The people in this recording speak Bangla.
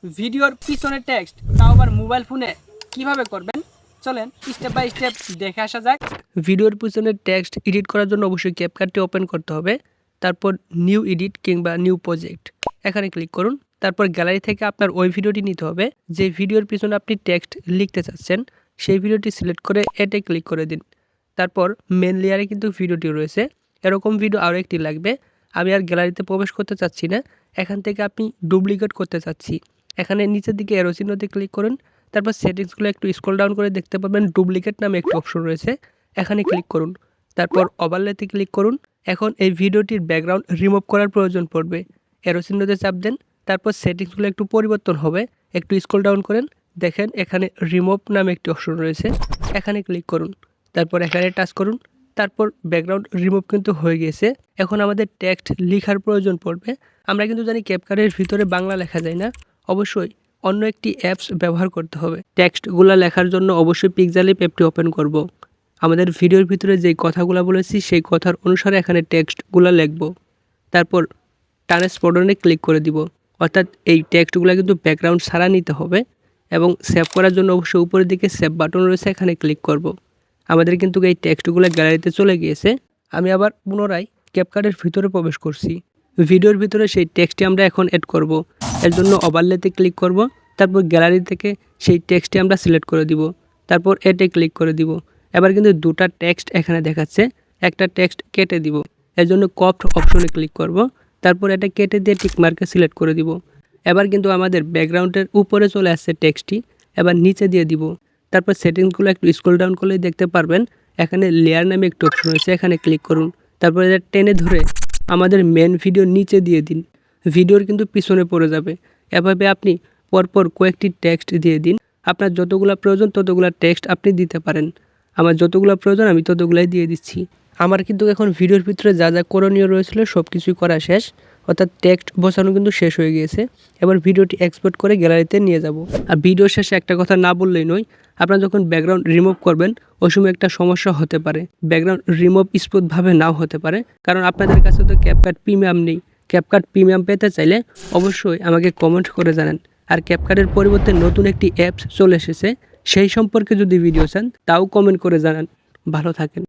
ভিডিওর পিছনে টেক্সট তাও আবার মোবাইল ফোনে কিভাবে করবেন চলেন স্টেপ বাই স্টেপ দেখে আসা যাক। ভিডিওর পিছনে টেক্সট এডিট করার জন্য অবশ্যই ক্যাপকাটটি ওপেন করতে হবে। তারপর নিউ এডিট কিংবা নিউ প্রজেক্ট এখানে ক্লিক করুন। তারপর গ্যালারি থেকে আপনার ওই ভিডিওটি নিতে হবে যে ভিডিওর পিছনে আপনি টেক্সট লিখতে চাচ্ছেন, সেই ভিডিওটি সিলেক্ট করে এতে ক্লিক করে দিন। তারপর মেন লেয়ারে কিন্তু ভিডিওটি রয়েছে, এরকম ভিডিও আরও একটি লাগবে। আমি আর গ্যালারিতে প্রবেশ করতে চাচ্ছি না, এখান থেকে আপনি ডুপ্লিকেট করতে চাচ্ছি। এখানে নিচের দিকে অ্যারো চিহ্নতে ক্লিক করুন। তারপর সেটিংসগুলো একটু স্ক্রল ডাউন করে দেখতে পাবেন ডুপ্লিকেট নামে একটি অপশন রয়েছে, এখানে ক্লিক করুন। তারপর ওভারলেতে ক্লিক করুন। এখন এই ভিডিওটির ব্যাকগ্রাউন্ড রিমুভ করার প্রয়োজন পড়বে, অ্যারো চিহ্নতে চাপ দেন। তারপর সেটিংসগুলো একটু পরিবর্তন হবে, একটু স্ক্রল ডাউন করেন, দেখেন এখানে রিমুভ নামে একটি অপশন রয়েছে, এখানে ক্লিক করুন। তারপর এখানে টাচ করুন। তারপর ব্যাকগ্রাউন্ড রিমুভ কিন্তু হয়ে গেছে। এখন আমাদের টেক্সট লেখার প্রয়োজন পড়বে। আমরা কিন্তু জানি ক্যাপকাটের ভিতরে বাংলা লেখা যায় না, অবশ্যই অন্য একটি অ্যাপস ব্যবহার করতে হবে। টেক্সটগুলো লেখার জন্য অবশ্যই পিক্সেলিপ অ্যাপটি ওপেন করব। আমাদের ভিডিওর ভিতরে যেই কথাগুলো বলেছি সেই কথার অনুসারে এখানে টেক্সটগুলো লিখব। তারপর ট্রান্সপোর্টনে ক্লিক করে দিব, অর্থাৎ এই টেক্সটগুলো কিন্তু ব্যাকগ্রাউন্ড ছাড়া নিতে হবে। এবং সেভ করার জন্য অবশ্যই উপরের দিকে সেভ বাটন রয়েছে, এখানে ক্লিক করব। আমাদের কিন্তু এই টেক্সটগুলো গ্যালারিতে চলে গিয়েছে। আমি আবার পুনরায় ক্যাপকাটের ভিতরে প্রবেশ করছি। ভিডিওর ভিতরে সেই টেক্সটটি আমরা এখন এড করব। এর জন্য ওভারলেতে ক্লিক করব। তারপর গ্যালারি থেকে সেই টেক্সটটি আমরা সিলেক্ট করে দিব। তারপর এতে ক্লিক করে দিব। এবার কিন্তু দুটা টেক্সট এখানে দেখাচ্ছে, একটা টেক্সট কেটে দিব। এর জন্য কপড অপশনে ক্লিক করব। তারপর এটা কেটে দিয়ে টিক মার্কে সিলেক্ট করে দিব। এবার কিন্তু আমাদের ব্যাকগ্রাউন্ডের উপরে চলে আসছে টেক্সটটি, এবার নিচে দিয়ে দিব। তারপর সেটিংসগুলো একটু স্ক্রল ডাউন করলেই দেখতে পারবেন এখানে লেয়ার নামে একটি অপশন রয়েছে, এখানে ক্লিক করুন। তারপর এটা টেনে ধরে আমাদের মেন ভিডিও নিচে দিয়ে দিন, ভিডিওর কিন্তু পিছনে পড়ে যাবে। এভাবে আপনি পরপর কয়েকটি টেক্সট দিয়ে দিন। আপনার যতগুলো প্রয়োজন ততগুলো টেক্সট আপনি দিতে পারেন। আমার যতগুলো প্রয়োজন আমি ততগুলাই দিয়ে দিচ্ছি। আমার কিন্তু এখন ভিডিওর ভিতরে যা যা করণীয় রয়েছিল সব কিছুই করা শেষ, অর্থাৎ টেক্সট বসানো কিন্তু শেষ হয়ে গিয়েছে। এবার ভিডিওটি এক্সপোর্ট করে গ্যালারিতে নিয়ে যাব। আর ভিডিও শেষে একটা কথা না বললেই নয়, আপনারা যখন ব্যাকগ্রাউন্ড রিমুভ করবেন ওই সময় একটা সমস্যা হতে পারে, ব্যাকগ্রাউন্ড রিমুভ স্মুথভাবে নাও হতে পারে, কারণ আপনাদের কাছে তো ক্যাপকাট প্রিমিয়াম নেই। ক্যাপকাট প্রিমিয়াম পেতে চাইলে অবশ্যই আমাকে কমেন্ট করে জানান। আর ক্যাপকাটের পরিবর্তে নতুন একটি অ্যাপস চলে এসেছে, সেই সম্পর্কে যদি ভিডিও চান তাও কমেন্ট করে জানান। ভালো থাকেন।